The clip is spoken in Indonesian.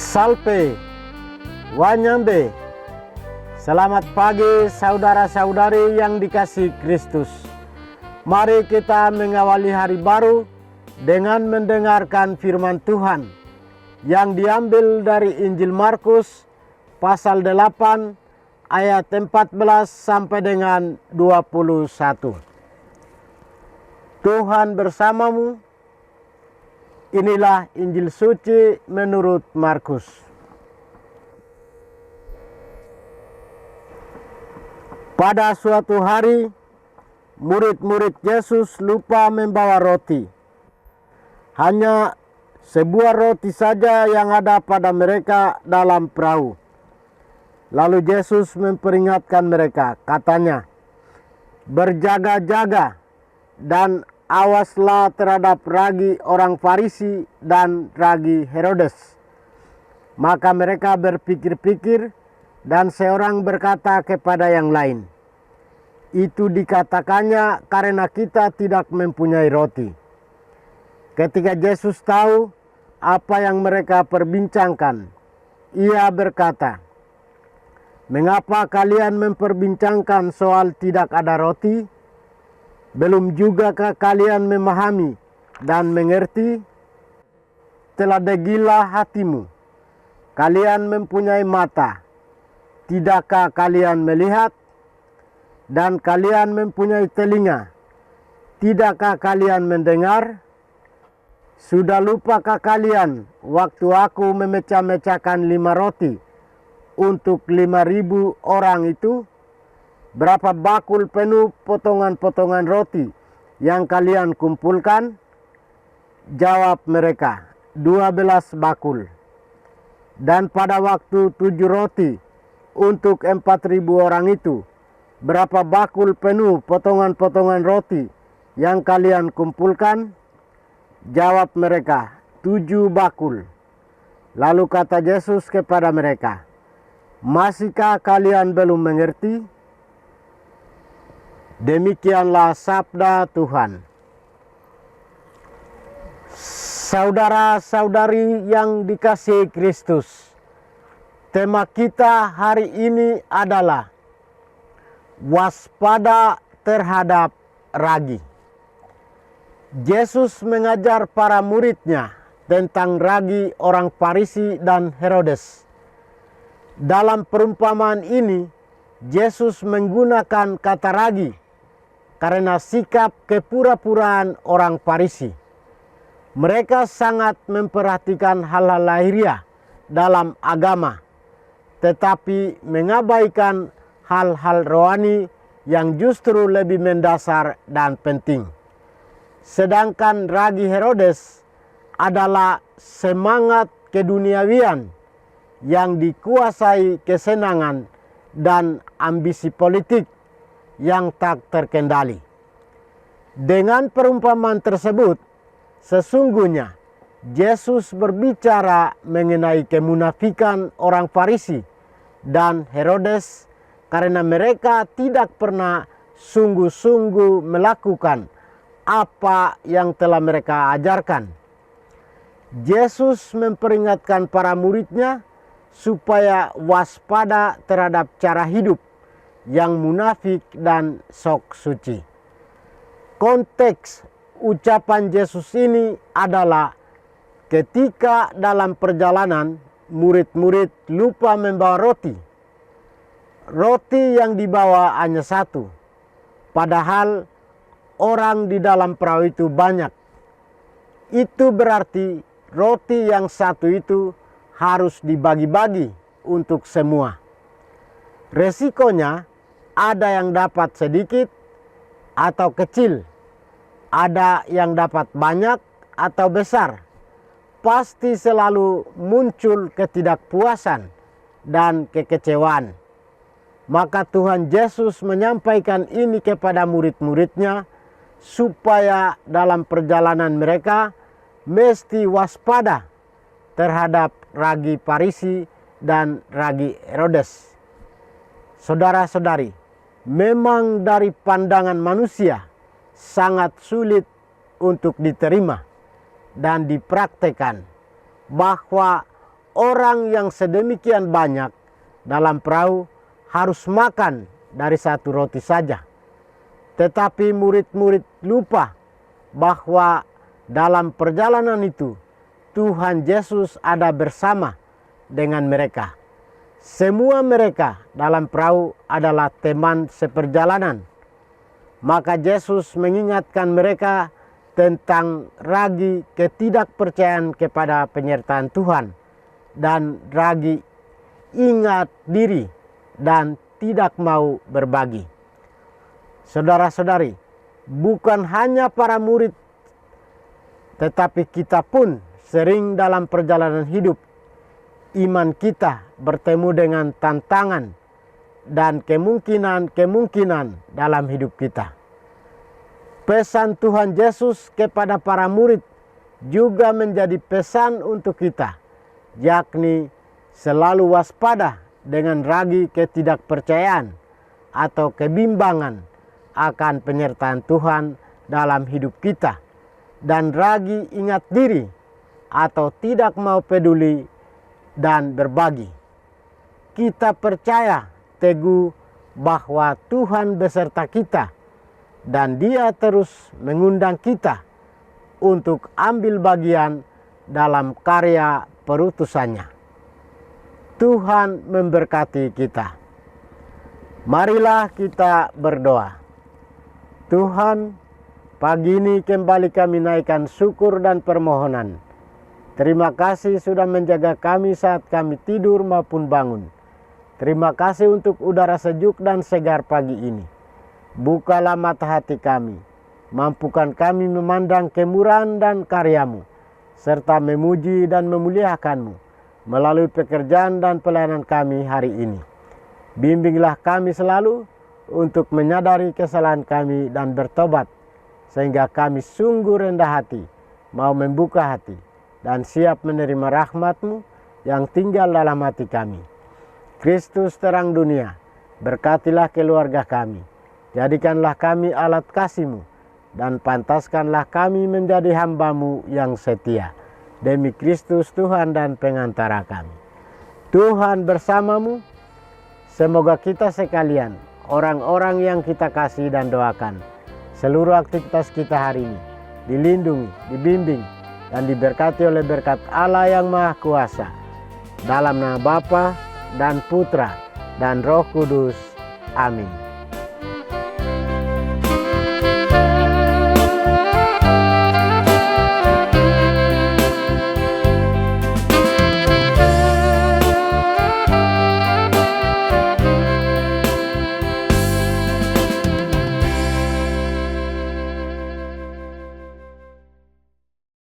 Salve, Wanyambe. Selamat pagi saudara-saudari yang dikasihi Kristus. Mari kita mengawali hari baru dengan mendengarkan firman Tuhan yang diambil dari Injil Markus pasal 8 ayat 14 sampai dengan 21. Tuhan bersamamu. Inilah Injil suci menurut Markus. Pada suatu hari, murid-murid Yesus lupa membawa roti. Hanya sebuah roti saja yang ada pada mereka dalam perahu. Lalu Yesus memperingatkan mereka, katanya, "Berjaga-jaga dan awaslah terhadap ragi orang Farisi dan ragi Herodes." Maka mereka berpikir-pikir dan seorang berkata kepada yang lain, "Itu dikatakannya karena kita tidak mempunyai roti." Ketika Yesus tahu apa yang mereka perbincangkan, ia berkata, "Mengapa kalian memperbincangkan soal tidak ada roti? Belum jugakah kalian memahami dan mengerti? Telah gila hatimu. Kalian mempunyai mata. Tidakkah kalian melihat? Dan kalian mempunyai telinga. Tidakkah kalian mendengar? Sudah lupakah kalian waktu aku memecah-mecahkan 5 roti untuk 5.000 orang itu? Berapa bakul penuh potongan-potongan roti yang kalian kumpulkan?" Jawab mereka, 12 bakul. "Dan pada waktu 7 roti untuk 4.000 orang itu, berapa bakul penuh potongan-potongan roti yang kalian kumpulkan?" Jawab mereka, 7 bakul. Lalu kata Yesus kepada mereka, "Masihkah kalian belum mengerti?" Demikianlah sabda Tuhan. Saudara-saudari yang dikasihi Kristus, tema kita hari ini adalah waspada terhadap ragi. Yesus mengajar para muridnya tentang ragi orang Farisi dan Herodes. Dalam perumpamaan ini, Yesus menggunakan kata ragi karena sikap kepura-puraan orang Farisi. Mereka sangat memperhatikan hal-hal lahiriah dalam agama, tetapi mengabaikan hal-hal rohani yang justru lebih mendasar dan penting. Sedangkan ragi Herodes adalah semangat keduniawian yang dikuasai kesenangan dan ambisi politik yang tak terkendali. Dengan perumpamaan tersebut, sesungguhnya Yesus berbicara mengenai kemunafikan orang Farisi dan Herodes karena mereka tidak pernah sungguh-sungguh melakukan apa yang telah mereka ajarkan. Yesus memperingatkan para muridnya supaya waspada terhadap cara hidup yang munafik dan sok suci. Konteks ucapan Yesus ini adalah ketika dalam perjalanan murid-murid lupa membawa roti. Roti yang dibawa hanya 1, padahal orang di dalam perahu itu banyak. Itu berarti roti yang 1 itu harus dibagi-bagi untuk semua. Resikonya ada yang dapat sedikit atau kecil, ada yang dapat banyak atau besar. Pasti selalu muncul ketidakpuasan dan kekecewaan. Maka Tuhan Yesus menyampaikan ini kepada murid-muridnya supaya dalam perjalanan mereka mesti waspada terhadap ragi Farisi dan ragi Herodes. Saudara-saudari, memang dari pandangan manusia sangat sulit untuk diterima dan dipraktekkan bahwa orang yang sedemikian banyak dalam perahu harus makan dari satu roti saja. Tetapi murid-murid lupa bahwa dalam perjalanan itu Tuhan Yesus ada bersama dengan mereka. Semua mereka dalam perahu adalah teman seperjalanan. Maka Yesus mengingatkan mereka tentang ragi ketidakpercayaan kepada penyertaan Tuhan dan ragi ingat diri dan tidak mau berbagi. Saudara-saudari, bukan hanya para murid, tetapi kita pun sering dalam perjalanan hidup iman kita bertemu dengan tantangan dan kemungkinan-kemungkinan dalam hidup kita. Pesan Tuhan Yesus kepada para murid juga menjadi pesan untuk kita, yakni selalu waspada dengan ragi ketidakpercayaan atau kebimbangan akan penyertaan Tuhan dalam hidup kita, dan ragi ingat diri atau tidak mau peduli dan berbagi. Kita percaya teguh bahwa Tuhan beserta kita dan Dia terus mengundang kita untuk ambil bagian dalam karya perutusannya. Tuhan memberkati kita. Marilah kita berdoa. Tuhan, pagi ini kembali kami naikkan syukur dan permohonan. Terima kasih sudah menjaga kami saat kami tidur maupun bangun. Terima kasih untuk udara sejuk dan segar pagi ini. Bukalah mata hati kami, mampukan kami memandang kemurahan dan karya-Mu, serta memuji dan memuliakan-Mu melalui pekerjaan dan pelayanan kami hari ini. Bimbinglah kami selalu untuk menyadari kesalahan kami dan bertobat, sehingga kami sungguh rendah hati, mau membuka hati, dan siap menerima rahmat-Mu yang tinggal dalam hati kami. Kristus terang dunia, berkatilah keluarga kami. Jadikanlah kami alat kasih-Mu, dan pantaskanlah kami menjadi hamba-Mu yang setia. Demi Kristus Tuhan dan pengantara kami. Tuhan bersamamu, semoga kita sekalian, orang-orang yang kita kasih dan doakan, seluruh aktivitas kita hari ini dilindungi, dibimbing, dan diberkati oleh berkat Allah yang Maha Kuasa. Dalam nama Bapa dan Putra dan Roh Kudus. Amin.